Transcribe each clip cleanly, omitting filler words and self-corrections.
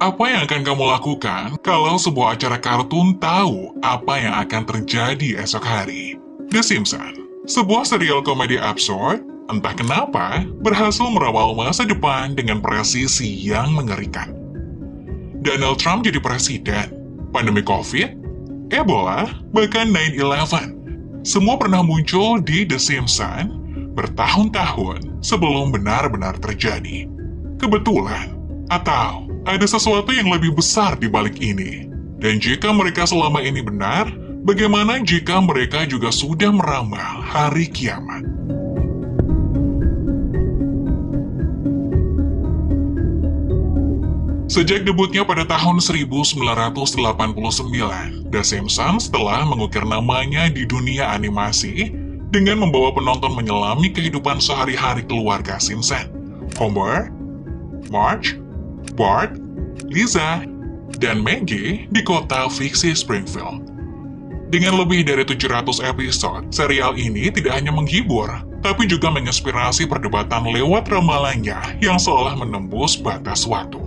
Apa yang akan kamu lakukan kalau sebuah acara kartun tahu apa yang akan terjadi esok hari? The Simpsons, sebuah serial komedi absurd, entah kenapa, berhasil meramal masa depan dengan presisi yang mengerikan. Donald Trump jadi presiden, pandemi COVID, Ebola, bahkan 9/11. Semua pernah muncul di The Simpsons bertahun-tahun sebelum benar-benar terjadi. Kebetulan, atau ada sesuatu yang lebih besar di balik ini. Dan jika mereka selama ini benar, bagaimana jika mereka juga sudah meramal hari kiamat? Sejak debutnya pada tahun 1989, The Simpsons telah mengukir namanya di dunia animasi dengan membawa penonton menyelami kehidupan sehari-hari keluarga Simpson. Homer, Marge, Bart, Lisa, dan Maggie di kota fiksi Springfield. Dengan lebih dari 700 episode, serial ini tidak hanya menghibur, tapi juga menginspirasi perdebatan lewat ramalannya yang seolah menembus batas waktu.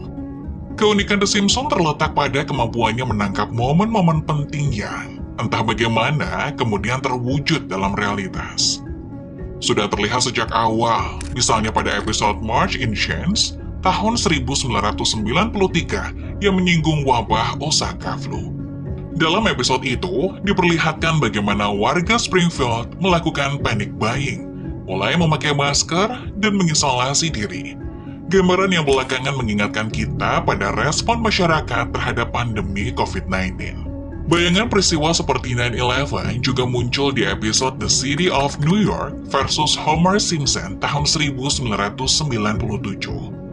Keunikan The Simpsons terletak pada kemampuannya menangkap momen-momen penting yang, entah bagaimana, kemudian terwujud dalam realitas. Sudah terlihat sejak awal, misalnya pada episode Marge in Chains, tahun 1993 yang menyinggung wabah Osaka flu. Dalam episode itu, diperlihatkan bagaimana warga Springfield melakukan panic buying, mulai memakai masker dan mengisolasi diri. Gambaran yang belakangan mengingatkan kita pada respon masyarakat terhadap pandemi COVID-19. Bayangan peristiwa seperti 9/11 juga muncul di episode The City of New York versus Homer Simpson tahun 1997.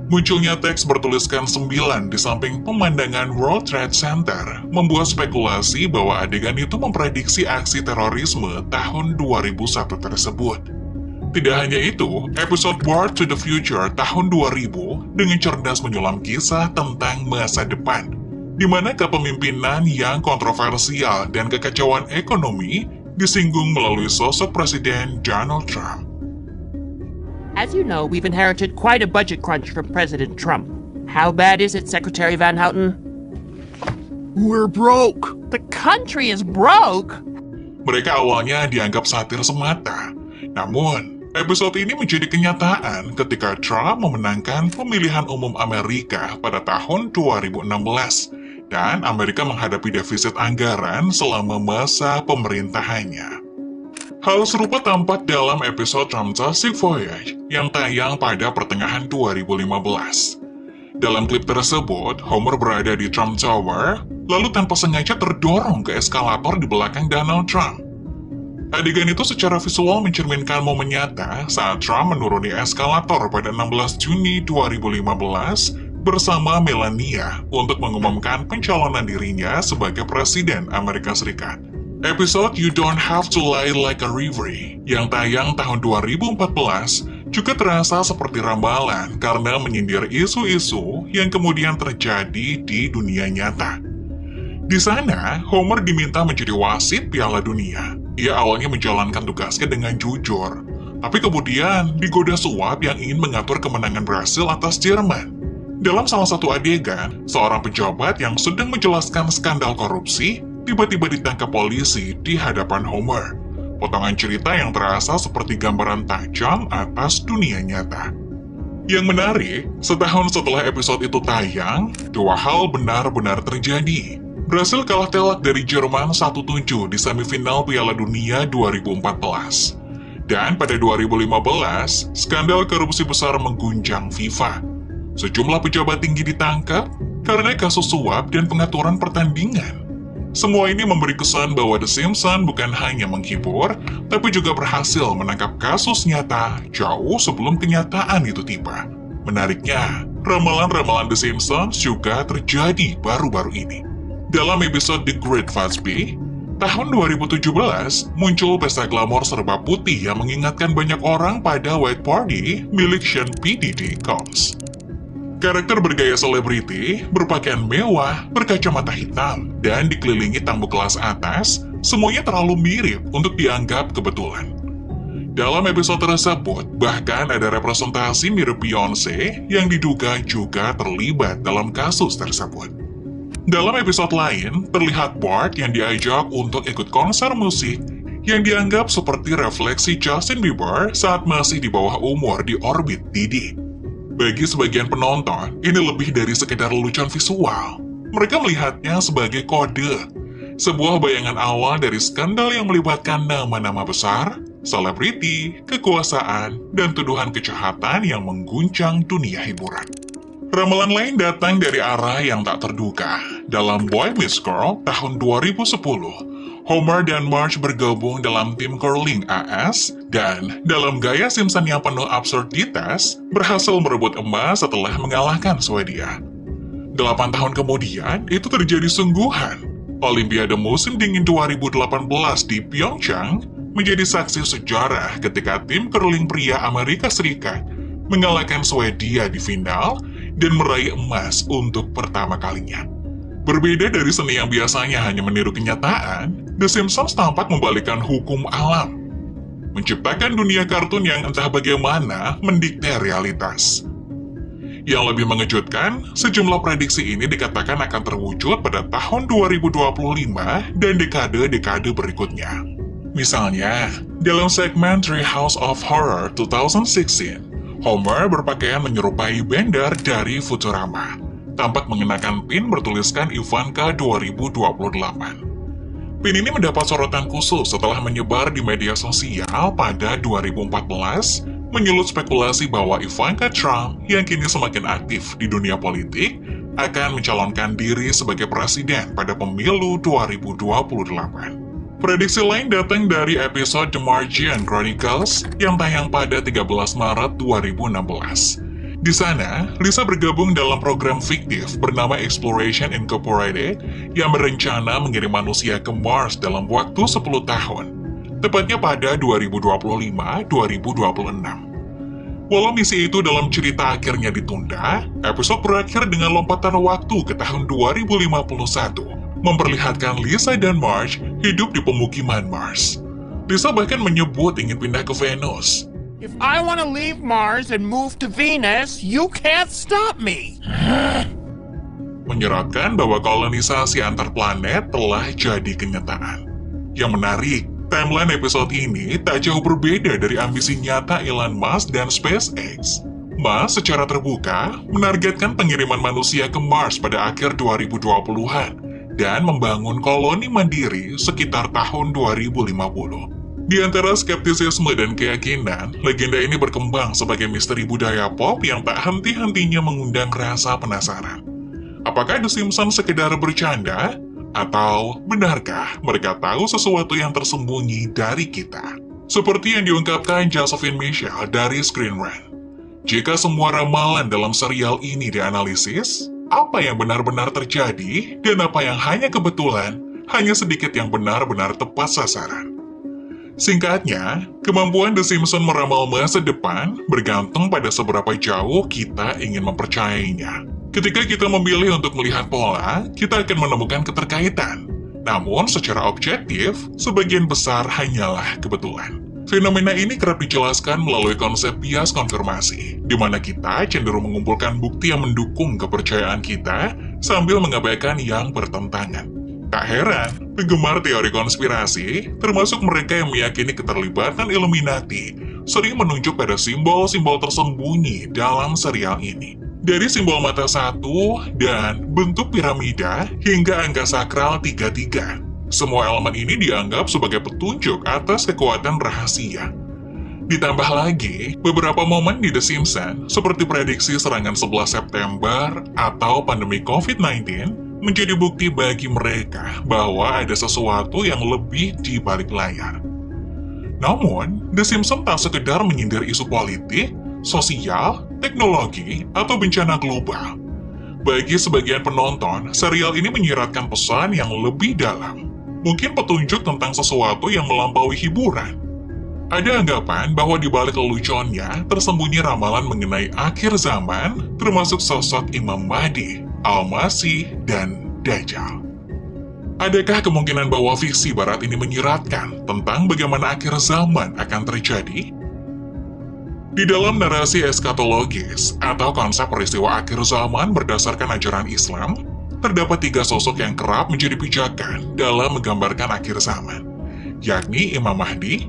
Munculnya teks bertuliskan 9 di samping pemandangan World Trade Center membuat spekulasi bahwa adegan itu memprediksi aksi terorisme tahun 2001 tersebut. Tidak hanya itu, episode Bart to the Future tahun 2000 dengan cerdas menyulam kisah tentang masa depan, di mana kepemimpinan yang kontroversial dan kekacauan ekonomi disinggung melalui sosok Presiden Donald Trump. As you know, we've inherited quite a budget crunch from President Trump. How bad is it, Secretary Van Houten? We're broke. The country is broke? Mereka awalnya dianggap satir semata. Namun, episode ini menjadi kenyataan ketika Trump memenangkan pemilihan umum Amerika pada tahun 2016 dan Amerika menghadapi defisit anggaran selama masa pemerintahannya. Hal serupa tampak dalam episode Fantastic Voyage yang tayang pada pertengahan 2015. Dalam klip tersebut, Homer berada di Trump Tower, lalu tanpa sengaja terdorong ke eskalator di belakang Donald Trump. Adegan itu secara visual mencerminkan momen nyata saat Trump menuruni eskalator pada 16 Juni 2015 bersama Melania untuk mengumumkan pencalonan dirinya sebagai Presiden Amerika Serikat. Episode You Don't Have to Lie Like a Reverie yang tayang tahun 2014 juga terasa seperti ramalan karena menyindir isu-isu yang kemudian terjadi di dunia nyata. Di sana, Homer diminta menjadi wasit Piala Dunia. Ia awalnya menjalankan tugasnya dengan jujur, tapi kemudian digoda suap yang ingin mengatur kemenangan Brasil atas Jerman. Dalam salah satu adegan, seorang pejabat yang sedang menjelaskan skandal korupsi tiba-tiba ditangkap polisi di hadapan Homer. Potongan cerita yang terasa seperti gambaran tajam atas dunia nyata. Yang menarik, setahun setelah episode itu tayang, dua hal benar-benar terjadi. Brasil kalah telak dari Jerman 1-7 di semifinal Piala Dunia 2014. Dan pada 2015, skandal korupsi besar mengguncang FIFA. Sejumlah pejabat tinggi ditangkap karena kasus suap dan pengaturan pertandingan. Semua ini memberi kesan bahwa The Simpsons bukan hanya menghibur, tapi juga berhasil menangkap kasus nyata jauh sebelum kenyataan itu tiba. Menariknya, ramalan-ramalan The Simpsons juga terjadi baru-baru ini. Dalam episode The Great Gatsby, tahun 2017, muncul pesta glamor serba putih yang mengingatkan banyak orang pada White Party milik Sean P. Diddy Combs. Karakter bergaya selebriti, berpakaian mewah, berkacamata hitam, dan dikelilingi tamu kelas atas, semuanya terlalu mirip untuk dianggap kebetulan. Dalam episode tersebut, bahkan ada representasi mirip Beyoncé yang diduga juga terlibat dalam kasus tersebut. Dalam episode lain, terlihat Bart yang diajak untuk ikut konser musik yang dianggap seperti refleksi Justin Bieber saat masih di bawah umur di orbit Didi. Bagi sebagian penonton, ini lebih dari sekedar lelucon visual. Mereka melihatnya sebagai kode, sebuah bayangan awal dari skandal yang melibatkan nama-nama besar, selebriti, kekuasaan, dan tuduhan kejahatan yang mengguncang dunia hiburan. Ramalan lain datang dari arah yang tak terduga. Dalam Boy Meets Girl tahun 2010, Homer dan Marge bergabung dalam tim curling AS, dan dalam gaya Simpson yang penuh absurditas, berhasil merebut emas setelah mengalahkan Swedia. 8 tahun kemudian, itu terjadi sungguhan. Olimpiade musim dingin 2018 di Pyeongchang menjadi saksi sejarah ketika tim curling pria Amerika Serikat mengalahkan Swedia di final dan meraih emas untuk pertama kalinya. Berbeda dari seni yang biasanya hanya meniru kenyataan, The Simpsons tampak membalikkan hukum alam, menciptakan dunia kartun yang entah bagaimana mendikte realitas. Yang lebih mengejutkan, sejumlah prediksi ini dikatakan akan terwujud pada tahun 2025 dan dekade-dekade berikutnya. Misalnya, dalam segmen Treehouse of Horror 2016, Homer berpakaian menyerupai Bender dari Futurama, tampak mengenakan pin bertuliskan Ivanka 2028. Pin ini mendapat sorotan khusus setelah menyebar di media sosial pada 2014, menyulut spekulasi bahwa Ivanka Trump yang kini semakin aktif di dunia politik akan mencalonkan diri sebagai presiden pada pemilu 2028. Prediksi lain datang dari episode The Martian Chronicles yang tayang pada 13 Maret 2016. Di sana, Lisa bergabung dalam program fiktif bernama Exploration Incorporated yang berencana mengirim manusia ke Mars dalam waktu 10 tahun, tepatnya pada 2025-2026. Walau misi itu dalam cerita akhirnya ditunda, episode berakhir dengan lompatan waktu ke tahun 2051, memperlihatkan Lisa dan Marge hidup di pemukiman Mars. Lisa bahkan menyebut ingin pindah ke Venus. If I want to leave Mars and move to Venus, you can't stop me. Menyeratkan bahwa kolonisasi antar planet telah jadi kenyataan. Yang menarik, timeline episode ini tak jauh berbeda dari ambisi nyata Elon Musk dan SpaceX. Musk secara terbuka menargetkan pengiriman manusia ke Mars pada akhir 2020-an dan membangun koloni mandiri sekitar tahun 2050. Di antara skeptisisme dan keyakinan, legenda ini berkembang sebagai misteri budaya pop yang tak henti-hentinya mengundang rasa penasaran. Apakah The Simpsons sekedar bercanda? Atau benarkah mereka tahu sesuatu yang tersembunyi dari kita? Seperti yang diungkapkan Josephine Mitchell dari Screen Rant. Jika semua ramalan dalam serial ini dianalisis, apa yang benar-benar terjadi dan apa yang hanya kebetulan, hanya sedikit yang benar-benar tepat sasaran. Singkatnya, kemampuan The Simpsons meramal masa depan bergantung pada seberapa jauh kita ingin mempercayainya. Ketika kita memilih untuk melihat pola, kita akan menemukan keterkaitan. Namun, secara objektif, sebagian besar hanyalah kebetulan. Fenomena ini kerap dijelaskan melalui konsep bias konfirmasi, di mana kita cenderung mengumpulkan bukti yang mendukung kepercayaan kita sambil mengabaikan yang bertentangan. Tak heran, penggemar teori konspirasi, termasuk mereka yang meyakini keterlibatan Illuminati, sering menunjuk pada simbol-simbol tersembunyi dalam serial ini. Dari simbol mata satu dan bentuk piramida hingga angka sakral 33. Semua elemen ini dianggap sebagai petunjuk atas kekuatan rahasia. Ditambah lagi, beberapa momen di The Simpsons, seperti prediksi serangan 11 September atau pandemi COVID-19, menjadi bukti bagi mereka bahwa ada sesuatu yang lebih di balik layar. Namun, The Simpsons tak sekedar menyindir isu politik, sosial, teknologi, atau bencana global. Bagi sebagian penonton, serial ini menyiratkan pesan yang lebih dalam. Mungkin petunjuk tentang sesuatu yang melampaui hiburan. Ada anggapan bahwa di balik leluconnya tersembunyi ramalan mengenai akhir zaman, termasuk sosok Imam Mahdi, Al-Masih, dan Dajjal. Adakah kemungkinan bahwa fiksi barat ini menyiratkan tentang bagaimana akhir zaman akan terjadi? Di dalam narasi eskatologis atau konsep peristiwa akhir zaman berdasarkan ajaran Islam, terdapat 3 sosok yang kerap menjadi pijakan dalam menggambarkan akhir zaman, yakni Imam Mahdi,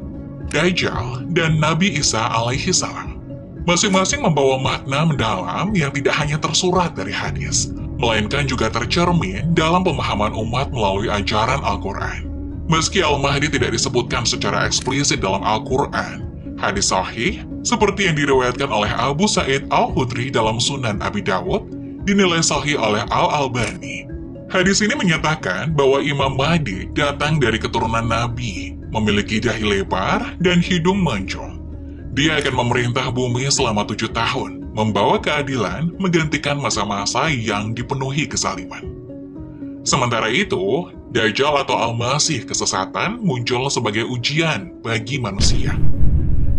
Dajjal, dan Nabi Isa alaihi salam. Masing-masing membawa makna mendalam yang tidak hanya tersurat dari hadis, melainkan juga tercermin dalam pemahaman umat melalui ajaran Al-Quran. Meski Al-Mahdi tidak disebutkan secara eksplisit dalam Al-Quran, hadis sahih, seperti yang diriwayatkan oleh Abu Sa'id Al-Khudri dalam Sunan Abi Dawud, dinilai sahih oleh Al-Albani. Hadis ini menyatakan bahwa Imam Mahdi datang dari keturunan Nabi, memiliki dahi lebar dan hidung mancung. Dia akan memerintah bumi selama 7 tahun, membawa keadilan, menggantikan masa-masa yang dipenuhi kezaliman. Sementara itu, Dajjal atau Al-Masih kesesatan muncul sebagai ujian bagi manusia.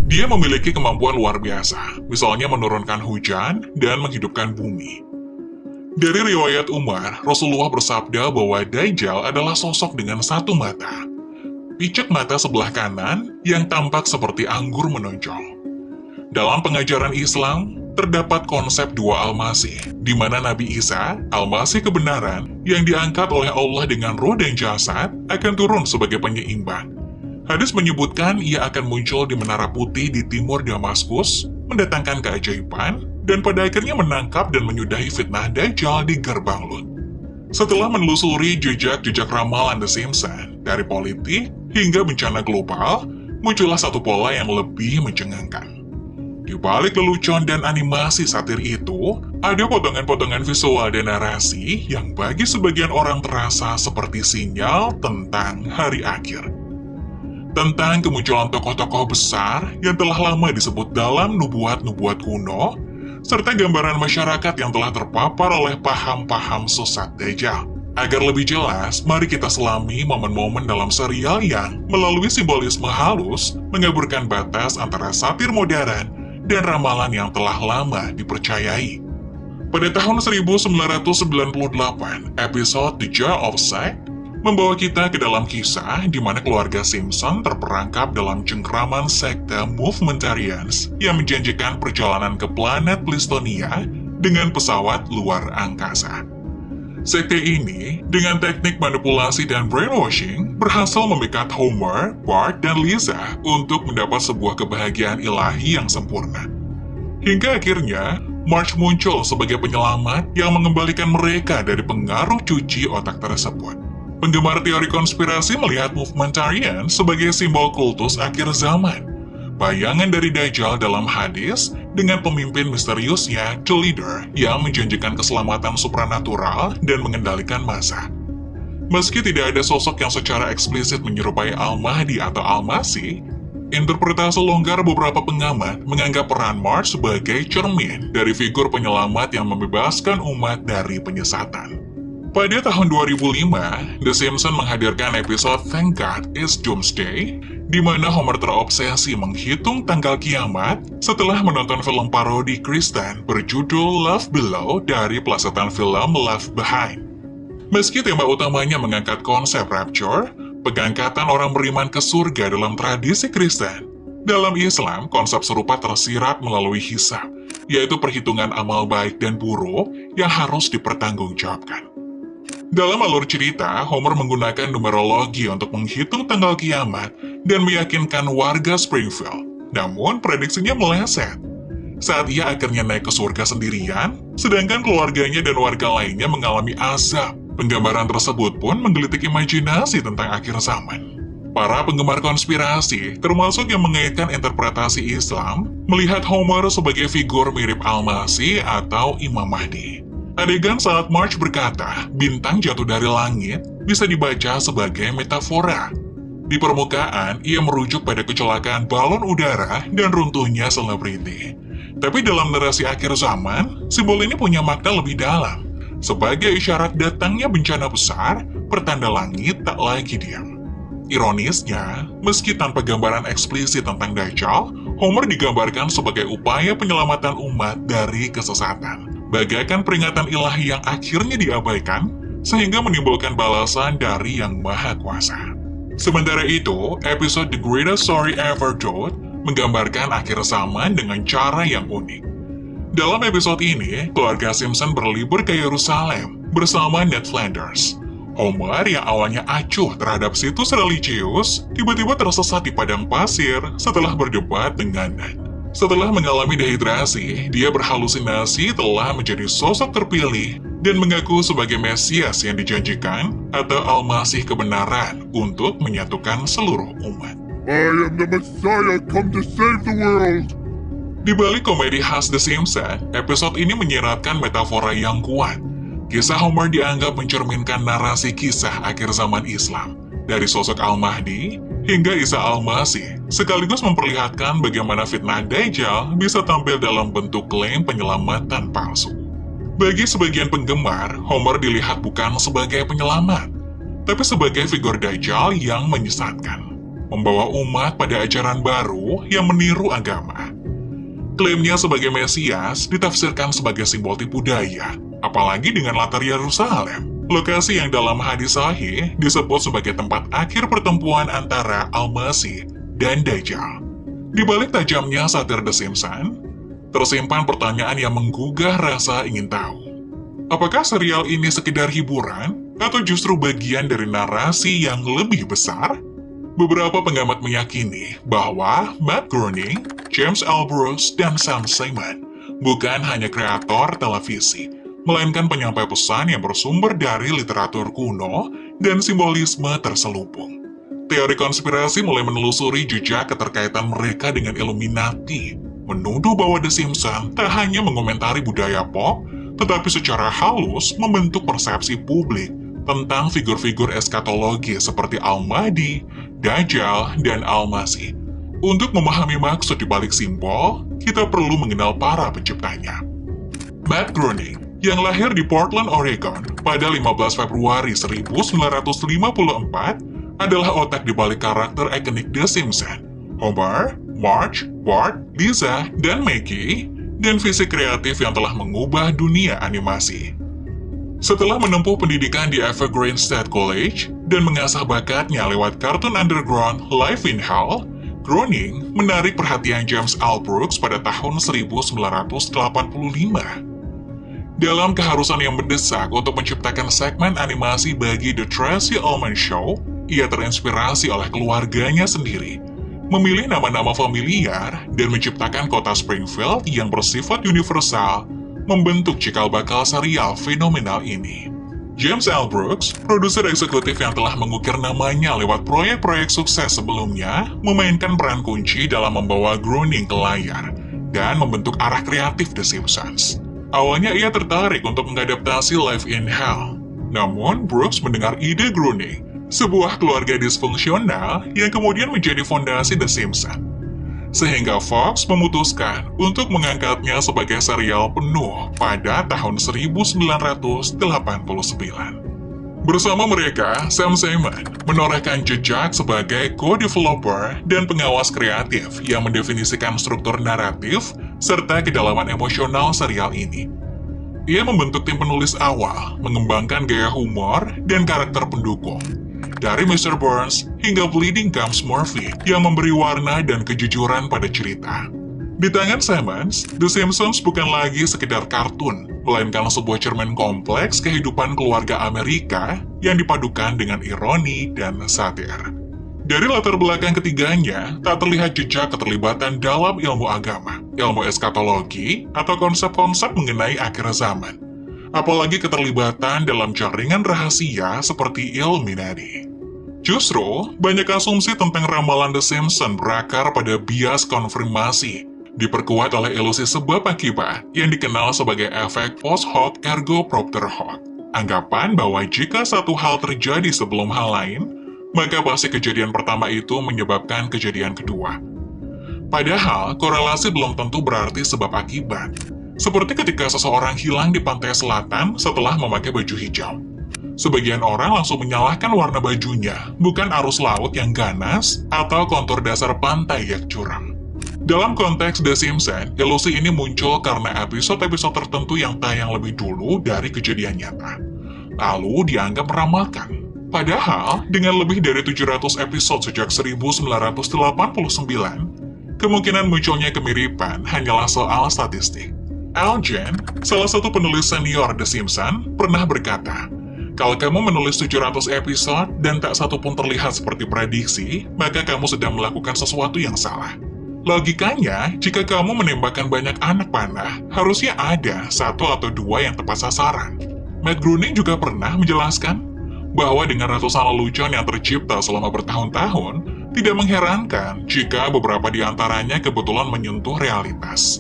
Dia memiliki kemampuan luar biasa, misalnya menurunkan hujan dan menghidupkan bumi. Dari riwayat Umar, Rasulullah bersabda bahwa Dajjal adalah sosok dengan 1 mata. Picek mata sebelah kanan yang tampak seperti anggur menonjol. Dalam pengajaran Islam, terdapat konsep 2 Al-Masih, di mana Nabi Isa, Al-Masih kebenaran, yang diangkat oleh Allah dengan roh dan jasad, akan turun sebagai penyeimbang. Hadis menyebutkan ia akan muncul di Menara Putih di timur Damaskus, mendatangkan keajaiban, dan pada akhirnya menangkap dan menyudahi fitnah Dajjal di Gerbang Lut. Setelah menelusuri jejak-jejak ramalan The Simpsons, dari politik hingga bencana global, muncullah satu pola yang lebih mencengangkan. Di balik lelucon dan animasi satir itu, ada potongan-potongan visual dan narasi yang bagi sebagian orang terasa seperti sinyal tentang hari akhir. Tentang kemunculan tokoh-tokoh besar yang telah lama disebut dalam nubuat-nubuat kuno, serta gambaran masyarakat yang telah terpapar oleh paham-paham sesat Dajjal. Agar lebih jelas, mari kita selami momen-momen dalam serial yang melalui simbolisme halus mengaburkan batas antara satir modern dan ramalan yang telah lama dipercayai. Pada tahun 1998, episode The Jar of Sack membawa kita ke dalam kisah di mana keluarga Simpson terperangkap dalam cengkraman sekte Movementarians yang menjanjikan perjalanan ke planet Pleistonia dengan pesawat luar angkasa. Sekte ini, dengan teknik manipulasi dan brainwashing, berhasil memikat Homer, Bart, dan Lisa untuk mendapat sebuah kebahagiaan ilahi yang sempurna. Hingga akhirnya, Marge muncul sebagai penyelamat yang mengembalikan mereka dari pengaruh cuci otak tersebut. Penggemar teori konspirasi melihat Movementarian sebagai simbol kultus akhir zaman. Bayangan dari Dajjal dalam hadis dengan pemimpin misteriusnya, The Leader, yang menjanjikan keselamatan supranatural dan mengendalikan massa. Meski tidak ada sosok yang secara eksplisit menyerupai Al-Mahdi atau Al-Masih, interpretasi longgar beberapa pengamat menganggap peran Marge sebagai cermin dari figur penyelamat yang membebaskan umat dari penyesatan. Pada tahun 2005, The Simpsons menghadirkan episode Thank God It's Doomsday, di mana Homer terobsesi menghitung tanggal kiamat setelah menonton film parodi Kristen berjudul Love Below dari pelesetan film Left Behind. Meski tema utamanya mengangkat konsep rapture, pengangkatan orang beriman ke surga dalam tradisi Kristen, dalam Islam konsep serupa tersirat melalui hisab, yaitu perhitungan amal baik dan buruk yang harus dipertanggungjawabkan. Dalam alur cerita, Homer menggunakan numerologi untuk menghitung tanggal kiamat dan meyakinkan warga Springfield. Namun, prediksinya meleset. Saat ia akhirnya naik ke surga sendirian, sedangkan keluarganya dan warga lainnya mengalami azab. Penggambaran tersebut pun menggelitik imajinasi tentang akhir zaman. Para penggemar konspirasi, termasuk yang mengaitkan interpretasi Islam, melihat Homer sebagai figur mirip Al-Masih atau Imam Mahdi. Adegan saat Marge berkata, bintang jatuh dari langit, bisa dibaca sebagai metafora. Di permukaan, ia merujuk pada kecelakaan balon udara dan runtuhnya selebriti. Tapi dalam narasi akhir zaman, simbol ini punya makna lebih dalam. Sebagai isyarat datangnya bencana besar, pertanda langit tak lagi diam. Ironisnya, meski tanpa gambaran eksplisit tentang Dajjal, Homer digambarkan sebagai upaya penyelamatan umat dari kesesatan. Bagaikan peringatan ilahi yang akhirnya diabaikan, sehingga menimbulkan balasan dari Yang Maha Kuasa. Sementara itu, episode The Greatest Story Ever Told menggambarkan akhir zaman dengan cara yang unik. Dalam episode ini, keluarga Simpson berlibur ke Yerusalem bersama Ned Flanders. Homer yang awalnya acuh terhadap situs religius, tiba-tiba tersesat di padang pasir setelah berdebat dengan Ned. Setelah mengalami dehidrasi, dia berhalusinasi telah menjadi sosok terpilih dan mengaku sebagai Mesias yang dijanjikan atau Al-Masih kebenaran untuk menyatukan seluruh umat. I am the Messiah come to save the world. Di balik komedi khas The Simpsons, episode ini menyiratkan metafora yang kuat. Kisah Homer dianggap mencerminkan narasi kisah akhir zaman Islam, dari sosok Al-Mahdi hingga Isa Al-Masih, sekaligus memperlihatkan bagaimana fitnah Dajjal bisa tampil dalam bentuk klaim penyelamatan palsu. Bagi sebagian penggemar, Homer dilihat bukan sebagai penyelamat, tapi sebagai figur Dajjal yang menyesatkan, membawa umat pada ajaran baru yang meniru agama. Klaimnya sebagai Mesias ditafsirkan sebagai simbol tipu daya, apalagi dengan latar Yerusalem, lokasi yang dalam hadis sahih disebut sebagai tempat akhir pertempuran antara Al-Masih dan Dajjal. Di balik tajamnya satir The Simpsons, tersimpan pertanyaan yang menggugah rasa ingin tahu. Apakah serial ini sekedar hiburan, atau justru bagian dari narasi yang lebih besar? Beberapa pengamat meyakini bahwa Matt Groening, James L. Brooks, dan Sam Simon bukan hanya kreator televisi, melainkan penyampai pesan yang bersumber dari literatur kuno dan simbolisme terselubung. Teori konspirasi mulai menelusuri jejak keterkaitan mereka dengan Illuminati, menuduh bahwa The Simpsons tak hanya mengomentari budaya pop, tetapi secara halus membentuk persepsi publik tentang figur-figur eskatologi seperti Al-Mahdi, Dajjal, dan Al-Masih. Untuk memahami maksud di balik simbol, kita perlu mengenal para penciptanya. Matt Groening, yang lahir di Portland, Oregon pada 15 Februari 1954, adalah otak di balik karakter ikonik The Simpsons, Homer, Marge, Bart, Lisa, dan Maggie, dan visi kreatif yang telah mengubah dunia animasi. Setelah menempuh pendidikan di Evergreen State College dan mengasah bakatnya lewat kartun underground Life in Hell, Groening menarik perhatian James L. Brooks pada tahun 1985. Dalam keharusan yang mendesak untuk menciptakan segmen animasi bagi The Tracey Ullman Show, ia terinspirasi oleh keluarganya sendiri, memilih nama-nama familiar, dan menciptakan kota Springfield yang bersifat universal, membentuk cikal bakal serial fenomenal ini. James L. Brooks, produser eksekutif yang telah mengukir namanya lewat proyek-proyek sukses sebelumnya, memainkan peran kunci dalam membawa Groening ke layar dan membentuk arah kreatif The Simpsons. Awalnya ia tertarik untuk mengadaptasi Life in Hell. Namun, Brooks mendengar ide Groening, sebuah keluarga disfungsional yang kemudian menjadi fondasi The Simpsons. Sehingga Fox memutuskan untuk mengangkatnya sebagai serial penuh pada tahun 1989. Bersama mereka, Sam Simon menorehkan jejak sebagai co-developer dan pengawas kreatif yang mendefinisikan struktur naratif serta kedalaman emosional serial ini. Ia membentuk tim penulis awal, mengembangkan gaya humor dan karakter pendukung, dari Mr. Burns hingga Bleeding Gums Murphy yang memberi warna dan kejujuran pada cerita. Di tangan Simmons, The Simpsons bukan lagi sekedar kartun, melainkan sebuah cermin kompleks kehidupan keluarga Amerika yang dipadukan dengan ironi dan satir. Dari latar belakang ketiganya, tak terlihat jejak keterlibatan dalam ilmu agama, ilmu eskatologi, atau konsep-konsep mengenai akhir zaman. Apalagi keterlibatan dalam jaringan rahasia seperti Illuminati. Justru, banyak asumsi tentang ramalan The Simpsons berakar pada bias konfirmasi, diperkuat oleh ilusi sebab akibat yang dikenal sebagai efek post hoc ergo propter hoc. Anggapan bahwa jika satu hal terjadi sebelum hal lain, maka pasti kejadian pertama itu menyebabkan kejadian kedua. Padahal, korelasi belum tentu berarti sebab akibat. Seperti ketika seseorang hilang di pantai selatan setelah memakai baju hijau. Sebagian orang langsung menyalahkan warna bajunya, bukan arus laut yang ganas atau kontur dasar pantai yang curam. Dalam konteks The Simpsons, ilusi ini muncul karena episode-episode tertentu yang tayang lebih dulu dari kejadian nyata. lalu dianggap meramalkan. Padahal, dengan lebih dari 700 episode sejak 1989, kemungkinan munculnya kemiripan hanyalah soal statistik. Al Jean, salah satu penulis senior The Simpsons, pernah berkata, "Kalau kamu menulis 700 episode dan tak satu pun terlihat seperti prediksi, maka kamu sedang melakukan sesuatu yang salah." Logikanya, jika kamu menembakkan banyak anak panah, harusnya ada satu atau dua yang tepat sasaran. Matt Groening juga pernah menjelaskan bahwa dengan ratusan lelucon yang tercipta selama bertahun-tahun, tidak mengherankan jika beberapa di antaranya kebetulan menyentuh realitas.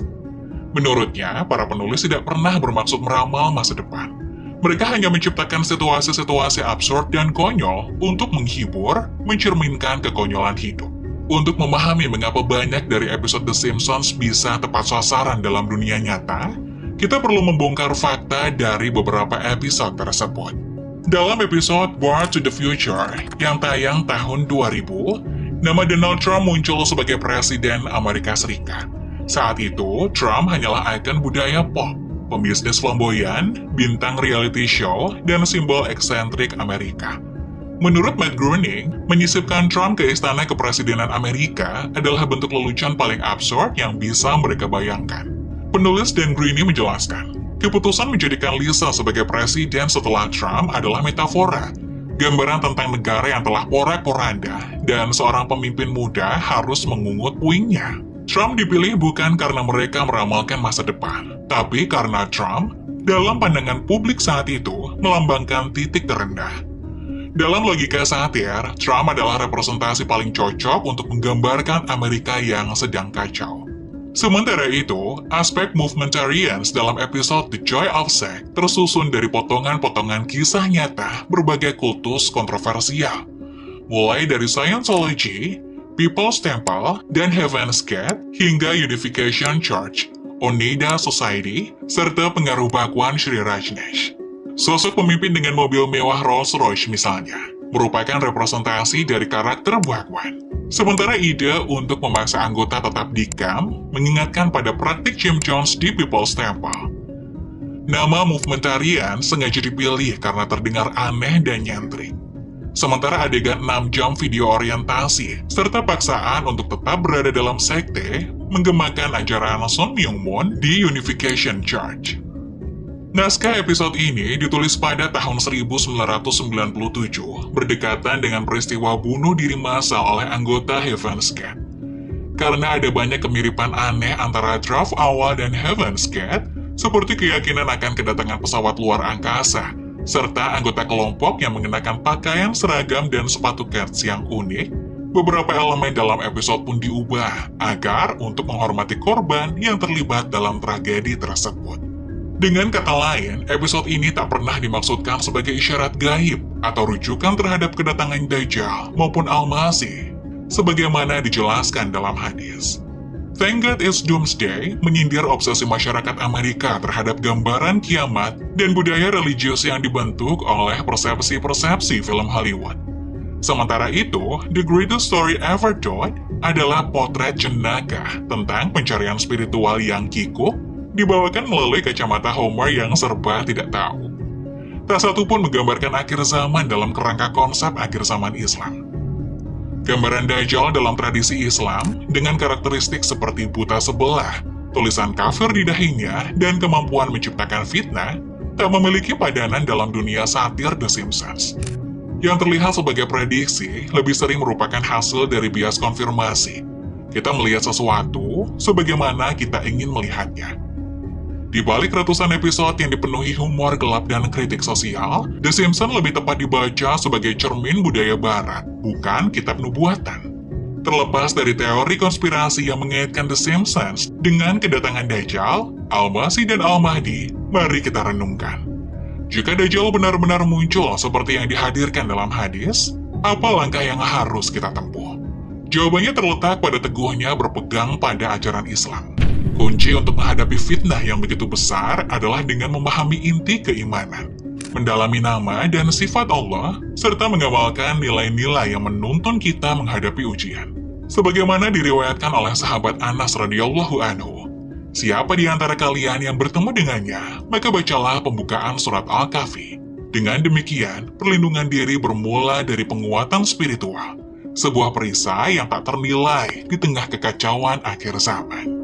Menurutnya, para penulis tidak pernah bermaksud meramal masa depan. Mereka hanya menciptakan situasi-situasi absurd dan konyol untuk menghibur, mencerminkan kekonyolan hidup. Untuk memahami mengapa banyak dari episode The Simpsons bisa tepat sasaran dalam dunia nyata, kita perlu membongkar fakta dari beberapa episode tersebut. Dalam episode Back to the Future yang tayang tahun 2000, nama Donald Trump muncul sebagai Presiden Amerika Serikat. Saat itu, Trump hanyalah ikon budaya pop, pembisnis flamboyan, bintang reality show, dan simbol eksentrik Amerika. Menurut Matt Groening, menyisipkan Trump ke istana kepresidenan Amerika adalah bentuk lelucon paling absurd yang bisa mereka bayangkan. Penulis Dan Greene menjelaskan, keputusan menjadikan Lisa sebagai presiden setelah Trump adalah metafora, gambaran tentang negara yang telah porak-poranda dan seorang pemimpin muda harus mengungut puingnya. Trump dipilih bukan karena mereka meramalkan masa depan, tapi karena Trump, dalam pandangan publik saat itu, melambangkan titik terendah. Dalam logika satir, Trump adalah representasi paling cocok untuk menggambarkan Amerika yang sedang kacau. Sementara itu, aspek movementarians dalam episode The Joy of Sex tersusun dari potongan-potongan kisah nyata berbagai kultus kontroversial, mulai dari Scientology, People's Temple, dan Heaven's Gate, hingga Unification Church, Oneida Society, serta pengaruh bakwan Sri Rajneesh. Sosok pemimpin dengan mobil mewah Rolls-Royce misalnya, merupakan representasi dari karakter bakwan. Sementara ide untuk memaksa anggota tetap dikam mengingatkan pada praktik Jim Jones di People's Temple. Nama movementarian sengaja dipilih karena terdengar aneh dan nyentrik. Sementara adegan 6 jam video orientasi, serta paksaan untuk tetap berada dalam sekte, menggemakan ajaran Sun Myung Moon di Unification Church. Naskah episode ini ditulis pada tahun 1997, berdekatan dengan peristiwa bunuh diri massal oleh anggota Heaven's Gate. Karena ada banyak kemiripan aneh antara draft awal dan Heaven's Gate, seperti keyakinan akan kedatangan pesawat luar angkasa, serta anggota kelompok yang mengenakan pakaian seragam dan sepatu kets yang unik, beberapa elemen dalam episode pun diubah agar untuk menghormati korban yang terlibat dalam tragedi tersebut. Dengan kata lain, episode ini tak pernah dimaksudkan sebagai isyarat gaib atau rujukan terhadap kedatangan Dajjal maupun Al-Masih, sebagaimana dijelaskan dalam hadis. Thank God It's Doomsday menyindir obsesi masyarakat Amerika terhadap gambaran kiamat dan budaya religius yang dibentuk oleh persepsi-persepsi film Hollywood. Sementara itu, The Greatest Story Ever Told adalah potret jenaka tentang pencarian spiritual yang kikuk, dibawakan melalui kacamata Homer yang serba tidak tahu. Tak satu pun menggambarkan akhir zaman dalam kerangka konsep akhir zaman Islam. Gambaran Dajjal dalam tradisi Islam dengan karakteristik seperti buta sebelah, tulisan kafir di dahinya, dan kemampuan menciptakan fitnah, tak memiliki padanan dalam dunia satir The Simpsons. Yang terlihat sebagai prediksi lebih sering merupakan hasil dari bias konfirmasi. Kita melihat sesuatu sebagaimana kita ingin melihatnya. Di balik ratusan episode yang dipenuhi humor gelap dan kritik sosial, The Simpsons lebih tepat dibaca sebagai cermin budaya barat, bukan kitab nubuatan. Terlepas dari teori konspirasi yang mengaitkan The Simpsons dengan kedatangan Dajjal, Al-Masih dan Al-Mahdi, mari kita renungkan. Jika Dajjal benar-benar muncul seperti yang dihadirkan dalam hadis, apa langkah yang harus kita tempuh? Jawabannya terletak pada teguhnya berpegang pada ajaran Islam. Kunci untuk menghadapi fitnah yang begitu besar adalah dengan memahami inti keimanan, mendalami nama dan sifat Allah, serta mengamalkan nilai-nilai yang menuntun kita menghadapi ujian. Sebagaimana diriwayatkan oleh sahabat Anas radhiyallahu anhu, siapa di antara kalian yang bertemu dengannya, maka bacalah pembukaan surat Al-Kahfi. Dengan demikian, perlindungan diri bermula dari penguatan spiritual, sebuah perisai yang tak ternilai di tengah kekacauan akhir zaman.